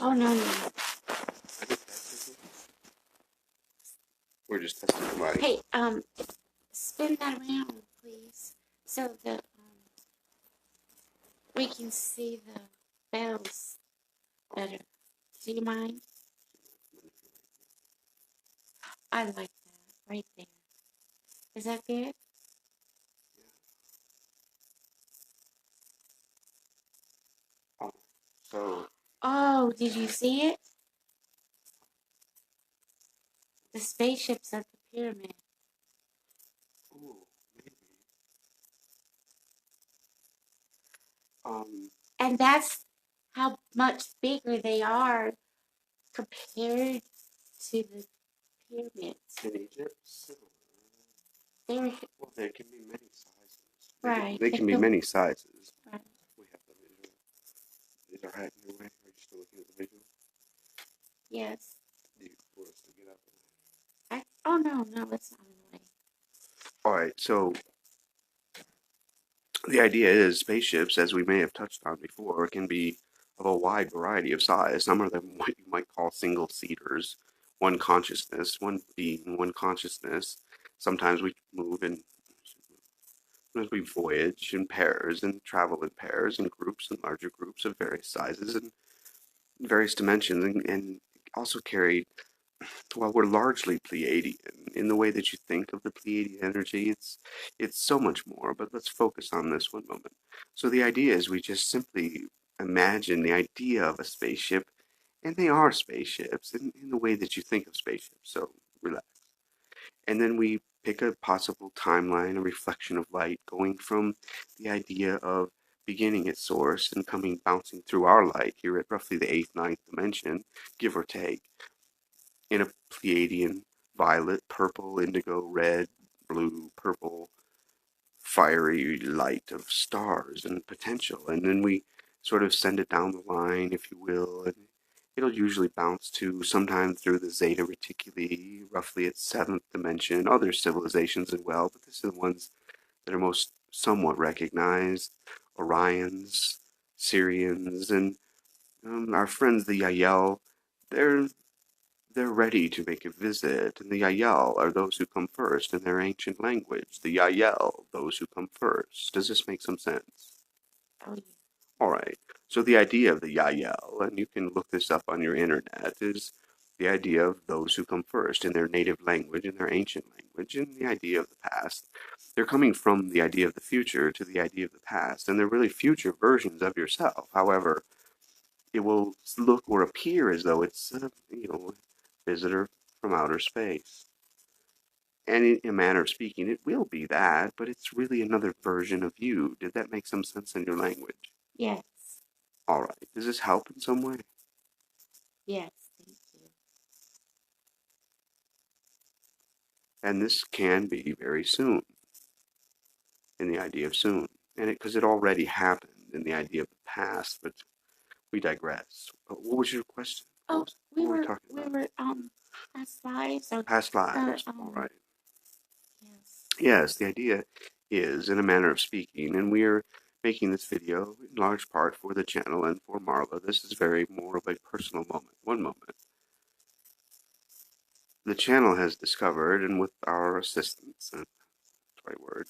Oh, no, no. I did test it. We're just testing the mic. Hey, spin that around, please, so that we can see the bells better. Do you mind? I like that right there. Is that good? Oh, so Oh, did you see it? The spaceships at the pyramid. ooh, maybe. And that's how much bigger they are compared to the pyramids. In Egypt, They're well, there can be many sizes. right. They can be many sizes. Right. We have the visual. Is our hat in your way? Are you still looking at the visual? Yes. Do you want us to get up? Oh, no, no, it's not in the way. All right, so the idea is spaceships, as we may have touched on before, can be of a wide variety of size. Some of them what you might call single seaters, one consciousness, one being, one consciousness. Sometimes we move in, sometimes we voyage in pairs and travel in pairs and groups and larger groups of various sizes and various dimensions, and also carry. Well, we're largely Pleiadian in the way that you think of the Pleiadian energy. It's so much more, but let's focus on this one moment. So the idea is we just simply imagine the idea of a spaceship, and they are spaceships in the way that you think of spaceships. So relax. And then we pick a possible timeline, a reflection of light, going from the idea of beginning at source and coming bouncing through our light here at roughly the eighth, ninth dimension, give or take, in a Pleiadian violet, purple, indigo, red, blue, purple, fiery light of stars and potential. And then we sort of send it down the line, if you will, and it'll usually bounce to sometime through the Zeta Reticuli, roughly its seventh dimension, other civilizations as well, but this is the ones that are most somewhat recognized. Orions, Syrians, and our friends the Yael, they're they're ready to make a visit, and the Yael are those who come first in their ancient language. The Yael, those who come first. Does this make some sense? Oh, yeah. All right. So the idea of the Yael, and you can look this up on your internet, is the idea of those who come first in their native language, in their ancient language, and the idea of the past. They're coming from the idea of the future to the idea of the past, and they're really future versions of yourself. However, it will look or appear as though it's a visitor from outer space. And in a manner of speaking, it will be that, but it's really another version of you. Did that make some sense in your language? Yes. All right. Does this help in some way? Yes. Thank you. And this can be very soon in the idea of soon. And because it already happened in the idea of the past, but we digress. What was your question? Oh, What were we talking we about? were past lives or Past lives. All right. yes. Yes, the idea is, in a manner of speaking, and we are making this video in large part for the channel and for Marla. This is very more of a personal moment. One moment. The channel has discovered, and with our assistance, that's the right word,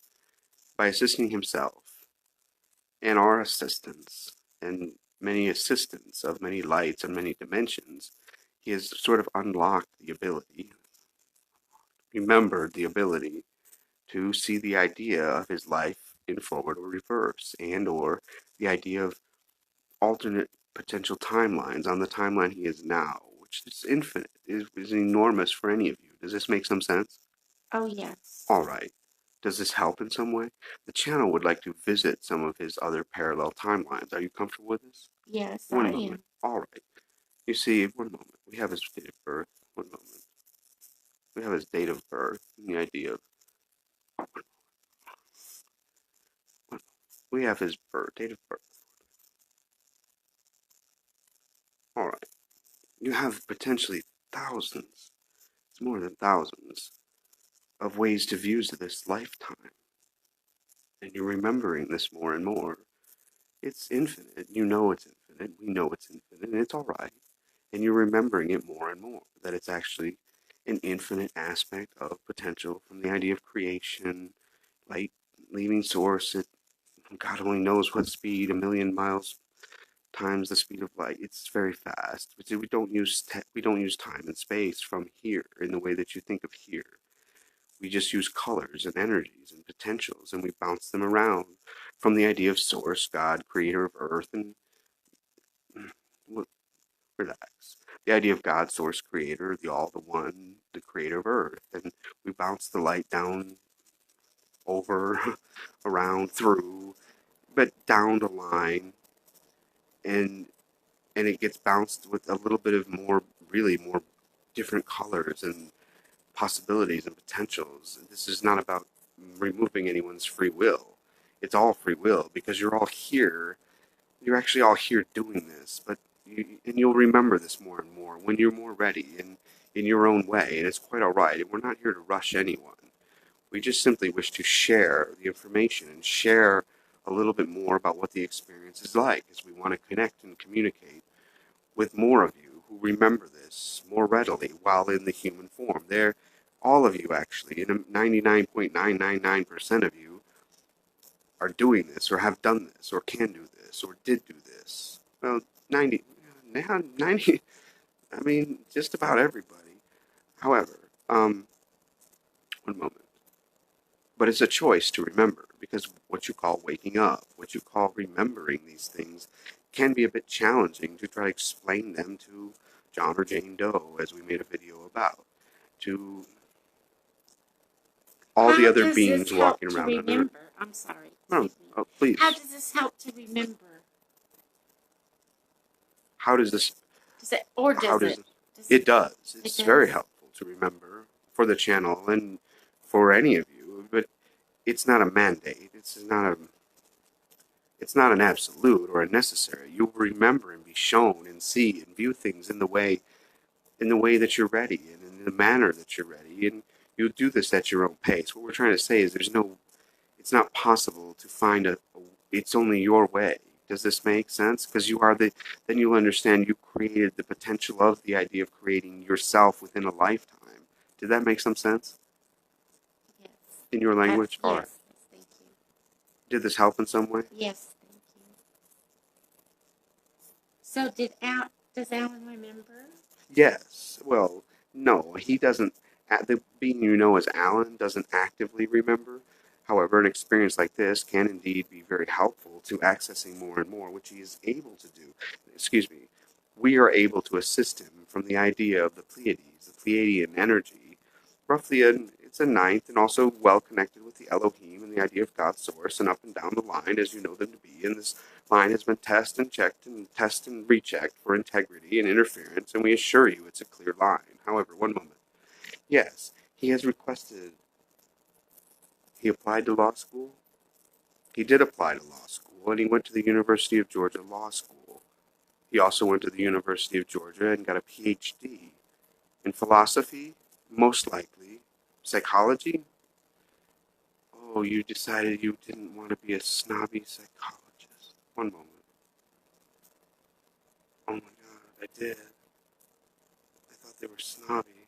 by assisting himself and our assistance and many assistants of many lights and many dimensions, he has sort of unlocked the ability, remembered the ability to see the idea of his life in forward or reverse, and or the idea of alternate potential timelines on the timeline he is now, which is infinite, is enormous for any of you. Does this make some sense? Oh, yes. All right. Does this help in some way? The channel would like to visit some of his other parallel timelines. Are you comfortable with this? Yes, One I moment. am. All right. You see, one moment. We have his date of birth. One moment. We have his date of birth and the idea of. We have his date of birth. All right. You have potentially thousands, it's more than thousands, of ways to view this lifetime. And you're remembering this more and more. It's infinite. You know it's infinite. We know it's infinite. And it's all right. and you're remembering it more and more, that it's actually an infinite aspect of potential from the idea of creation, light leaving source at God only knows what speed, 1,000,000 miles times the speed of light. It's very fast. We don't use time and space from here in the way that you think of here. We just use colors and energies and potentials, and we bounce them around from the idea of source, God, creator of earth, and relax. The idea of God, source, creator, the all, the one, the creator of earth, and we bounce the light down, over, around, through, but down the line, and it gets bounced with a little bit of more, really more different colors and possibilities and potentials. This is not about removing anyone's free will. It's all free will because you're all here. You're actually all here doing this, but and you'll remember this more and more when you're more ready and in your own way, and it's quite all right. And we're not here to rush anyone. We just simply wish to share the information and share a little bit more about what the experience is like, as we want to connect and communicate with more of you who remember this more readily while in the human form. There, all of you actually, and 99.999% of you are doing this or have done this or can do this or did do this. Well, 90, now 90, I mean, just about everybody. However, one moment. But it's a choice to remember, because what you call waking up, what you call remembering these things, can be a bit challenging to try to explain them to John or Jane Doe, as we made a video about, to all the other beings walking around on Earth. I'm sorry. Oh, oh, please. How does this help to remember? How does this? Does it, or does it? It does. It's very helpful to remember for the channel and for any of you, but it's not a mandate. It's not an absolute or a necessary. You'll remember and be shown and see and view things in the way that you're ready and in the manner that you're ready, and you'll do this at your own pace. What we're trying to say is it's not possible to find it's only your way. Does this make sense? Because then you'll understand you created the potential of the idea of creating yourself within a lifetime. Did that make some sense? Yes. In your language? Yes. All right. Thank you. Did this help in some way? Yes, thank you. So does Alan remember? Yes. Well, no, he doesn't. The being you know as Alan doesn't actively remember. However, an experience like this can indeed be very helpful to accessing more and more, which he is able to do. Excuse me. We are able to assist him from the idea of the Pleiades, the Pleiadian energy. Roughly, it's a ninth, and also well connected with the Elohim and the idea of God's source, and up and down the line as you know them to be. And this line has been tested and rechecked for integrity and interference, and we assure you it's a clear line. However, one moment. Yes, he has requested. He applied to law school. He did apply to law school, and he went to the University of Georgia Law School. He also went to the University of Georgia and got a PhD in philosophy, most likely. Psychology? Oh, you decided you didn't want to be a snobby psychologist. One moment. Oh my God, I did. I thought they were snobby.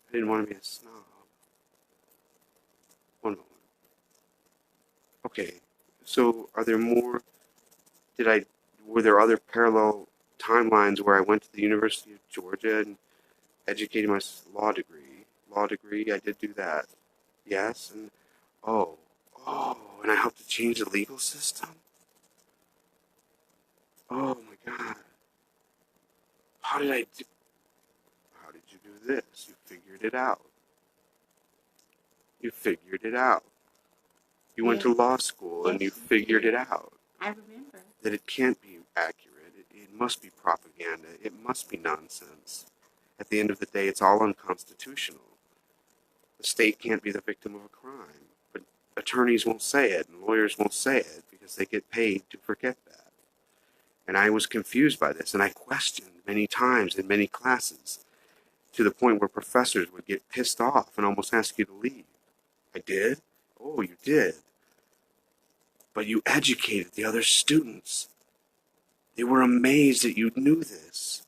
I didn't want to be a snob. One moment. Okay, so are there more? Were there other parallel timelines where I went to the University of Georgia and educated my law degree? I did do that. Yes, and oh, and I helped to change the legal system? Oh my God. How did you do this? You figured it out. You went to law school and you figured it out. I remember. That it can't be accurate. It must be propaganda. It must be nonsense. At the end of the day, it's all unconstitutional. The state can't be the victim of a crime. But attorneys won't say it and lawyers won't say it because they get paid to forget that. And I was confused by this, and I questioned many times in many classes, to the point where professors would get pissed off and almost ask you to leave. I did? Oh, you did. But you educated the other students. They were amazed that you knew this.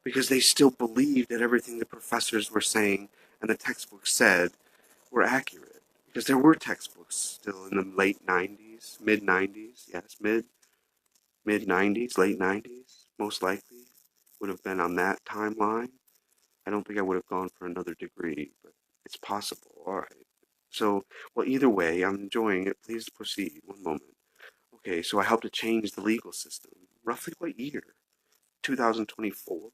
because they still believed that everything the professors were saying and the textbooks said were accurate. Because there were textbooks still in the late 90s, mid 90s, yes, mid 90s, late 90s, most likely would have been on that timeline. I don't think I would have gone for another degree, but it's possible. All right. So, well, either way, I'm enjoying it. Please proceed. One moment. Okay, so I helped to change the legal system. Roughly what year? 2024?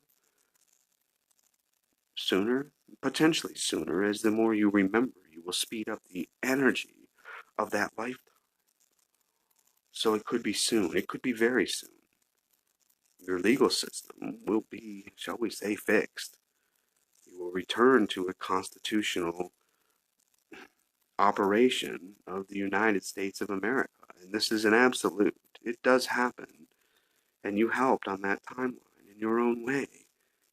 Sooner? Potentially sooner, as the more you remember, you will speed up the energy of that lifetime. So it could be soon. It could be very soon. Your legal system will be, shall we say, fixed. You will return to a constitutional operation of the United States of America. And this is an absolute. It does happen. And you helped on that timeline in your own way.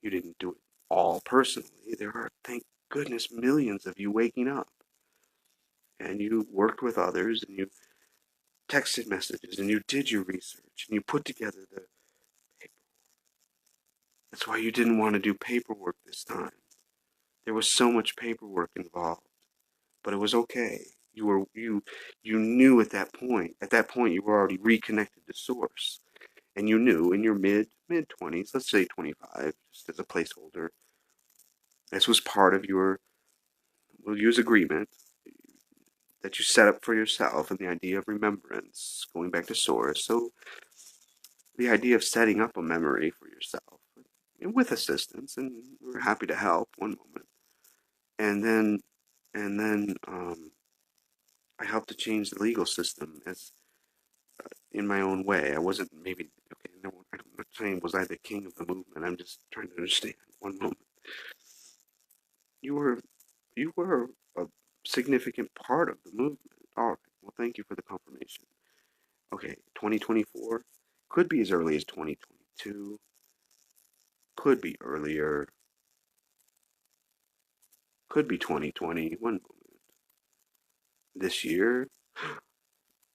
You didn't do it all personally. There are, thank goodness, millions of you waking up. And you worked with others and you texted messages and you did your research and you put together the paper. That's why you didn't want to do paperwork this time. There was so much paperwork involved, but it was okay. You knew at that point. At that point, you were already reconnected to source, and you knew in your mid 20s, let's say 25, just as a placeholder. This was part of your, we'll use agreement that you set up for yourself, and the idea of remembrance, going back to source. So the idea of setting up a memory for yourself, and with assistance, and we're happy to help. One moment, and then I helped to change the legal system as in my own way. I wasn't maybe okay. No, I'm not saying was I the king of the movement. I'm just trying to understand. One moment, you were you were a significant part of the movement. All right. Well, thank you for the confirmation. Okay, 2024 could be as early as 2022. Could be earlier. Could be 2020. One moment. This year,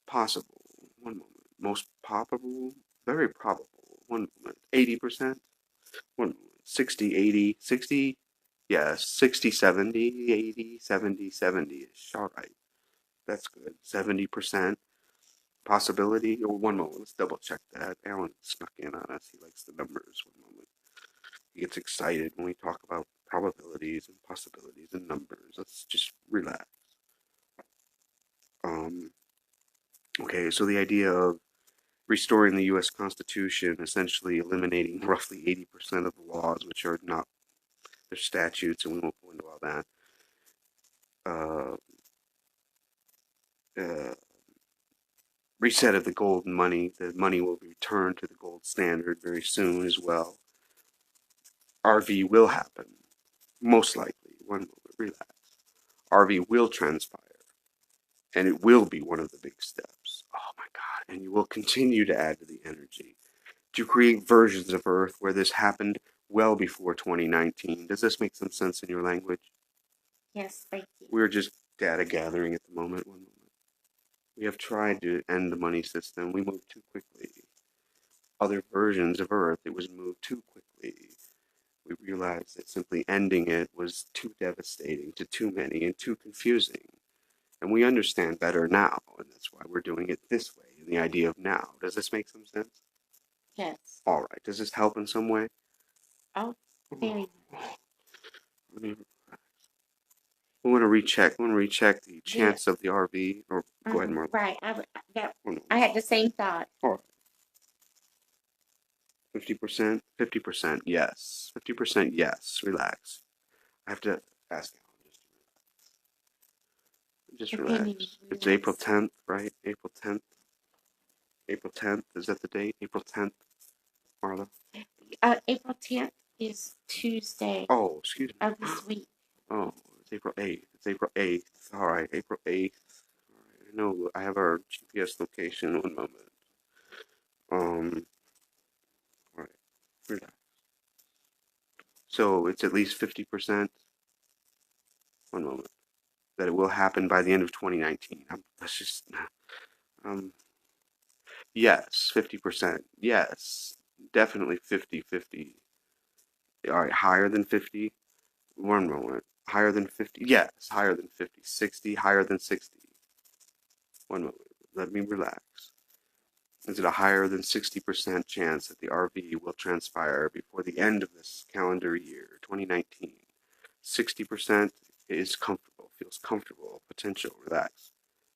possible. One moment. Most probable. Very probable. One moment. 80%. One moment. 60, 80, 60. Yes, 60, 70, 80, 70, 70-ish. All right. That's good. 70% possibility. Or one moment. Let's double check that. Alan snuck in on us. He likes the numbers. One moment. He gets excited when we talk about probabilities and possibilities and numbers. Let's just relax. Um, okay, so the idea of restoring the U.S. Constitution, essentially eliminating roughly 80% of the laws, which are not their statutes, and we won't go into all that. Uh, uh, Reset of the gold money. The money will be returned to the gold standard very soon as well. RV will happen, most likely. One moment, relax. RV will transpire, and it will be one of the big steps. Oh my God. And you will continue to add to the energy to create versions of Earth where this happened well before 2019. Does this make some sense in your language? Yes, thank you. We're just data gathering at the moment. One moment. We have tried to end the money system. We moved too quickly. Other versions of Earth, it was moved too quickly. We realized that simply ending it was too devastating to too many and too confusing. And we understand better now, and that's why we're doing it this way, in the idea of now. Does this make some sense? Yes. All right. Does this help in some way? Oh, very much. Let me, we want to recheck. We want to recheck the chance of the RV. Or go ahead, Marla. Right. I had the same thought. All right. 50%? 50%, yes. 50%, yes. Relax. I have to ask Alan just relax. It's April 10th, right? April 10th. April 10th, is that the date? April 10th, Marla? April 10th is Tuesday Oh, excuse me. of this week. Oh, it's April 8th. It's April 8th. All right, April 8th. All right, I know I have our GPS location. One moment. All right, relax. So it's at least 50%. One moment. That it will happen by the end of 2019. Let's just, yes, 50%. Yes, definitely 50-50. All right, higher than 50. One moment. Higher than 50. Yes, higher than 50. 60, higher than 60. One moment. Let me relax. Is it a higher than 60% chance that the RV will transpire before the end of this calendar year, 2019? 60% is comfortable, feels comfortable, potential, relax.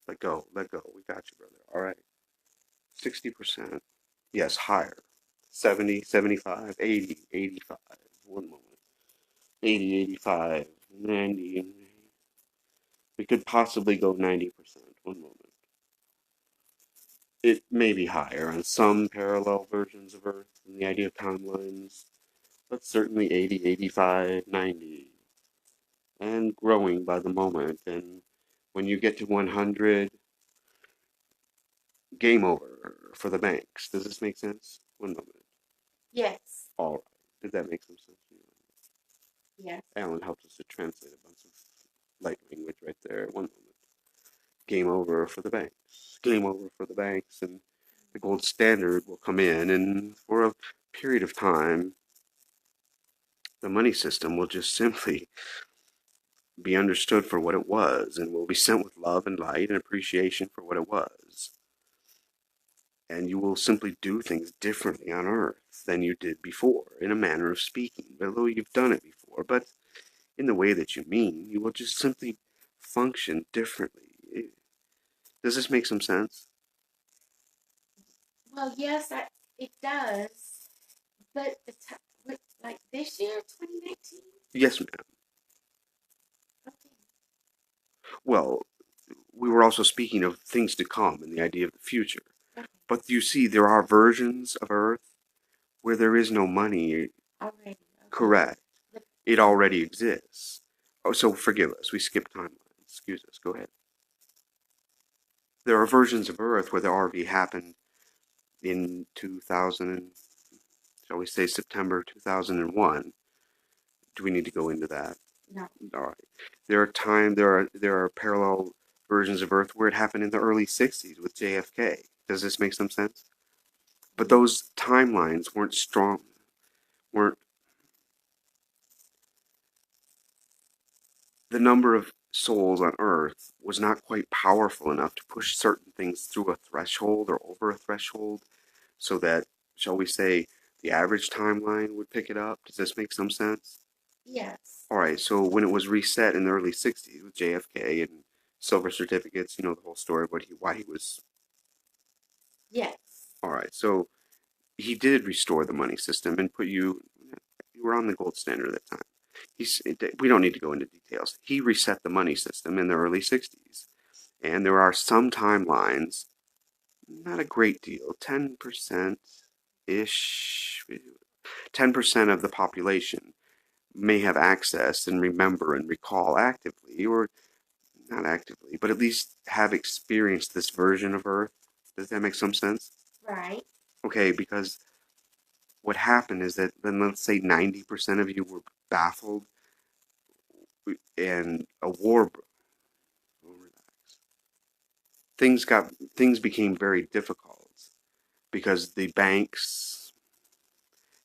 Let go, let go. We got you, brother. All right. 60%. Yes, higher. 70, 75, 80, 85. One moment. 80, 85, 90. We could possibly go 90%. One moment. It may be higher on some parallel versions of Earth in the idea of timelines, but certainly 80, 85, 90, and growing by the moment. And when you get to 100, game over for the banks. Does this make sense? One moment. Yes. All right. Did that make some sense to you? Yes. Alan helped us to translate a bunch of light language right there. One moment. Game over for the banks. Game over for the banks, and the gold standard will come in, and for a period of time, the money system will just simply be understood for what it was, and will be sent with love and light and appreciation for what it was. And you will simply do things differently on Earth than you did before, in a manner of speaking, although you've done it before, but in the way that you mean, you will just simply function differently. Does this make some sense? Well, yes, it does. But like this year, 2019? Yes, ma'am. Okay. Well, we were also speaking of things to come and the idea of the future. Okay. But you see, there are versions of Earth where there is no money. Already. Okay. Correct. But, It already exists. Oh, so forgive us. We skipped timelines. Excuse us. Go ahead. There are versions of Earth where the RV happened in 2000, shall we say September 2001. Do we need to go into that? no. All right. There are parallel versions of Earth where it happened in the early 60s with JFK. Does this make some sense? But those timelines weren't strong, weren't the number of souls on Earth was not quite powerful enough to push certain things through a threshold or over a threshold so that, shall we say, the average timeline would pick it up. Does this make some sense? Yes. All right, so when it was reset in the early 60s with JFK and silver certificates, you know the whole story of why he was. Yes. All right, so he did restore the money system and you were on the gold standard at that time. We don't need to go into details. He reset the money system in the early 60s. And there are some timelines, not a great deal, 10% ish, 10% of the population may have access and remember and recall actively, or not actively, but at least have experienced this version of Earth. Does that make some sense? Right. Okay, because what happened is that then let's say 90% of you were baffled and a war broke. Things became very difficult because the banks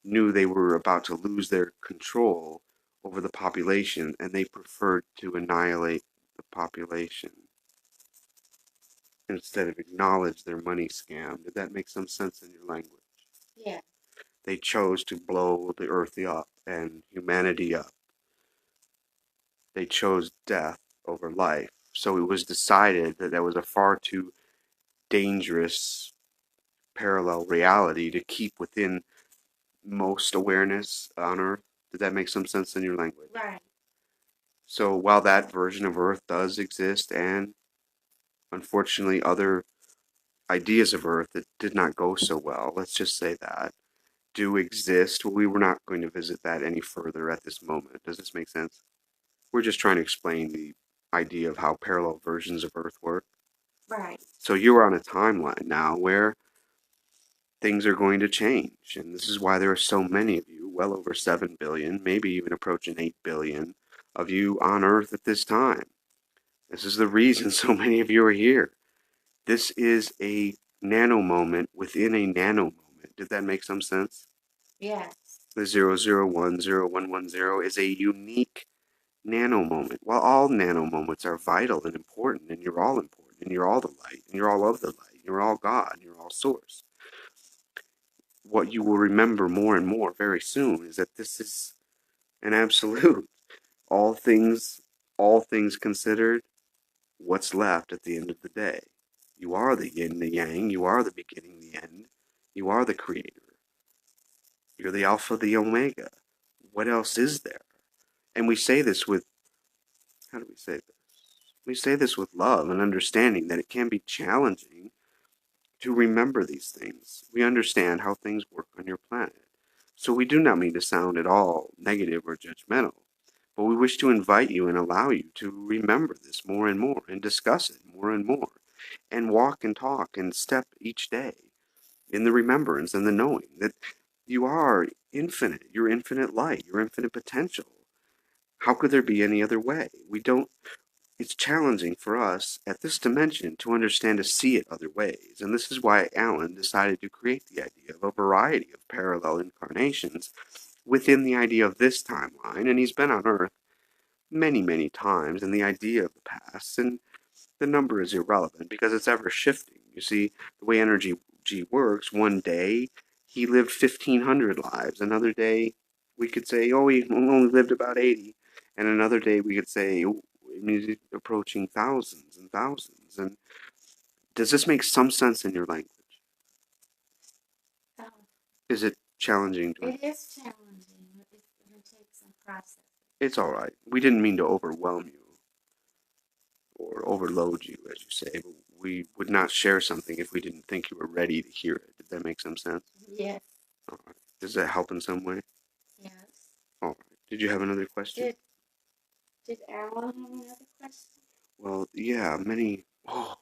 knew they were about to lose their control over the population and they preferred to annihilate the population instead of acknowledge their money scam. Did that make some sense in your language? Yeah. They chose to blow the earth up and humanity up. They chose death over life. So it was decided that was a far too dangerous parallel reality to keep within most awareness on Earth. Did that make some sense in your language? Right. So while that version of Earth does exist, and unfortunately other ideas of Earth that did not go so well, let's just say that, do exist, we were not going to visit that any further at this moment. Does this make sense? We're just trying to explain the idea of how parallel versions of Earth work. Right. So you're on a timeline now where things are going to change. And this is why there are so many of you, well over 7 billion, maybe even approaching 8 billion of you on Earth at this time. This is the reason so many of you are here. This is a nano moment within a nano moment. Did that make some sense? Yes. The 0010110 is a unique nano moment. While all nano moments are vital and important, and you're all important, and you're all the light, and you're all of the light, and you're all God, and you're all source. What you will remember more and more very soon is that this is an absolute. All things, all things considered, what's left at the end of the day? You are the yin, the yang. You are the beginning, the end. You are the creator. You're the alpha, the omega. What else is there? And we say this with, how do we say this? We say this with love and understanding that it can be challenging to remember these things. We understand how things work on your planet. So we do not mean to sound at all negative or judgmental, but we wish to invite you and allow you to remember this more and more and discuss it more and more and walk and talk and step each day in the remembrance and the knowing that you are infinite, your infinite light, your infinite potential. How could there be any other way? It's challenging for us at this dimension to understand to see it other ways. And this is why Alan decided to create the idea of a variety of parallel incarnations within the idea of this timeline. And he's been on Earth many, many times, and the idea of the past, and the number is irrelevant because it's ever shifting. You see, the way energy works, one day he lived 1,500 lives. Another day we could say, oh, he only lived about 80. And another day we could say, oh, he's approaching thousands and thousands. And does this make some sense in your language? Oh, Is it challenging to? it is challenging. It's going to take some process. It's all right. We didn't mean to overwhelm you or overload you, as you say, but we would not share something if we didn't think you were ready to hear it. Did that make some sense? Yes. All right. Does that help in some way? Yes. All right. Did you have another question? Did Alan have another question? Well, yeah, many. Oh,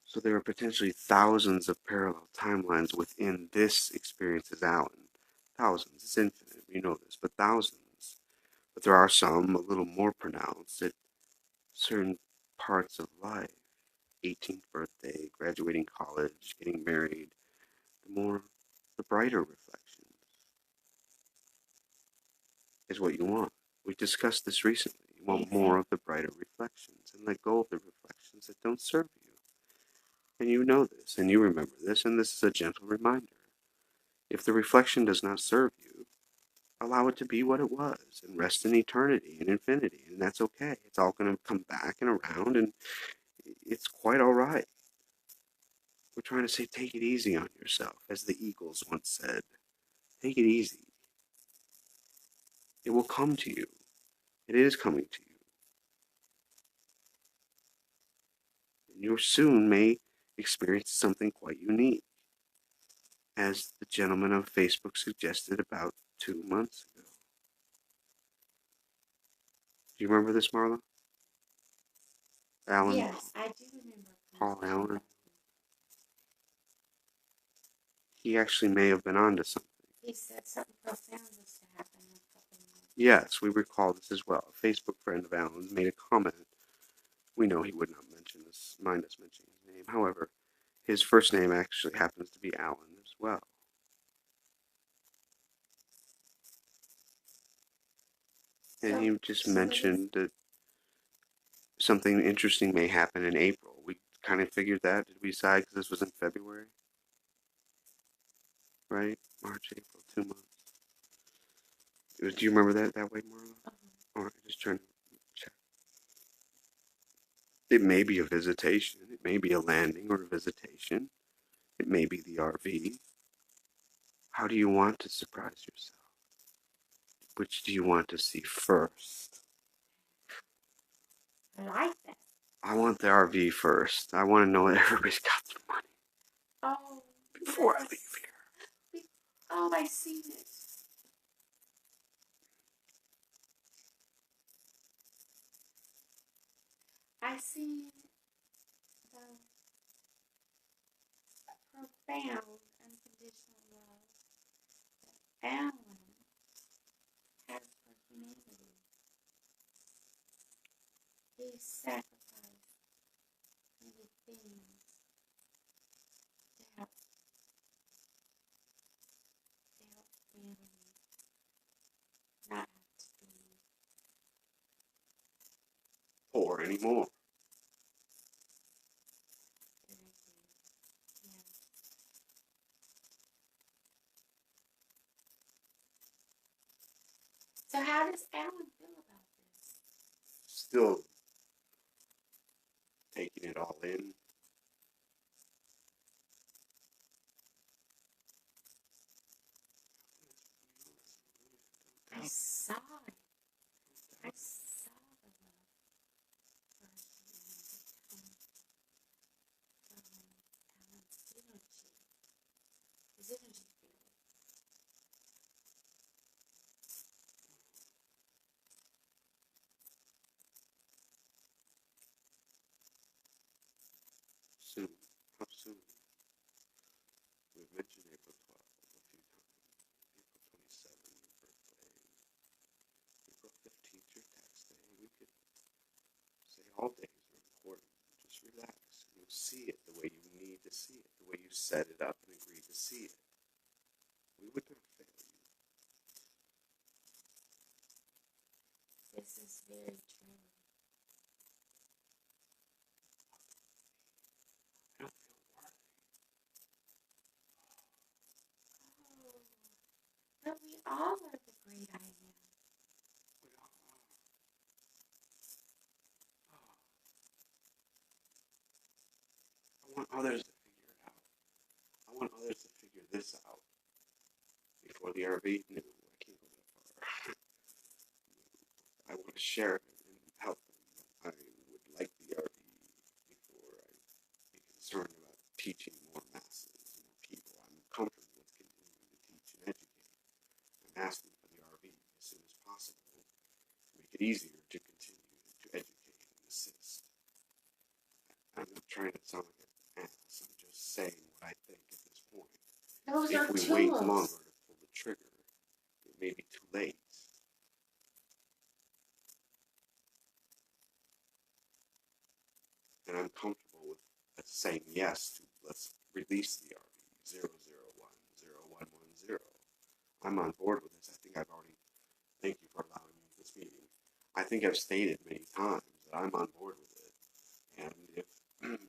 so there are potentially thousands of parallel timelines within this experience as Alan. Thousands. It's infinite. We know this, but thousands. But there are some a little more pronounced at certain parts of life. 18th birthday, graduating college, getting married, the brighter reflections is what you want. We discussed this recently. You want more of the brighter reflections and let go of the reflections that don't serve you. And you know this, and you remember this, and this is a gentle reminder. If the reflection does not serve you, allow it to be what it was and rest in eternity and infinity, and that's okay. It's all going to come back and around, and it's quite all right. We're trying to say, take it easy on yourself, as the Eagles once said. Take it easy. It will come to you. It is coming to you. And you soon may experience something quite unique, as the gentleman on Facebook suggested about 2 months ago. Do you remember this, Marla? Alan? Yes, I do remember. Paul Allen? He actually may have been onto something. He said something profound was to happen in a couple of months. Yes, we recall this as well. A Facebook friend of Alan's made a comment. We know he would not mind us mentioning his name. However, his first name actually happens to be Alan as well. And you just mentioned that something interesting may happen in April. We kind of figured that. Did we decide because this was in February? Right? March, April, 2 months. Do you remember that way, Marla? All right, just trying to check. It may be a visitation. It may be a landing or a visitation. It may be the RV. How do you want to surprise yourself? Which do you want to see first? I like that. I want the RV first. I want to know that everybody's got their money Oh. before yes. I leave here. Oh, I seen it. I seen the profound unconditional love that Alan has for humanity. He sacrificed many things to help humanity. anymore. Very good. Yeah. So how does Alan feel about this? Still taking it all in. I saw it. I saw the love for humanity come from Alan's energy. His energy field. Soon. How soon? We've mentioned April 12th a few times. April 27th, your birthday. April 15th, your tax day. We could say all days are important. Just relax. You'll see it the way you need to see it, the way you set it up and agreed to see it. We would not fail you. This is very true. I don't feel worthy. Oh, but we all are the great I am. We all are. Oh, I want others to figure it out. I want others to figure this out before the RV. No, I can't go that far. I want to share it and help them. I would like the RV before I be concerned about teaching more masses, more people. I'm comfortable with continuing to teach and educate. I'm asking for the RV as soon as possible to make it easier to continue to educate and assist. I'm not trying to sound like an ass. I'm just saying what I think at this point. Those If are we tools. wait longer to pull the trigger, it may be too late. And I'm comfortable with saying yes to let's release the RV 0010110. I'm on board with this. I think I've already, thank you for allowing me this meeting. I think I've stated many times that I'm on board with it. And if,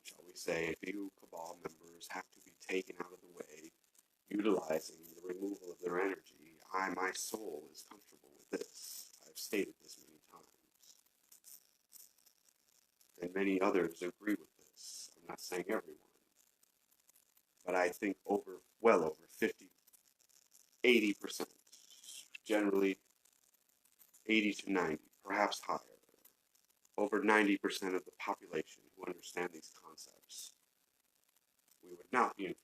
shall we say, a few cabal members have to be taken out of the way, utilizing the removal of their energy, my soul is comfortable with this. I've stated this many times. And many others agree with this. I'm not saying everyone. But I think well over 50, 80%, generally 80 to 90, perhaps higher, over 90% of the population who understand these concepts, we would not be in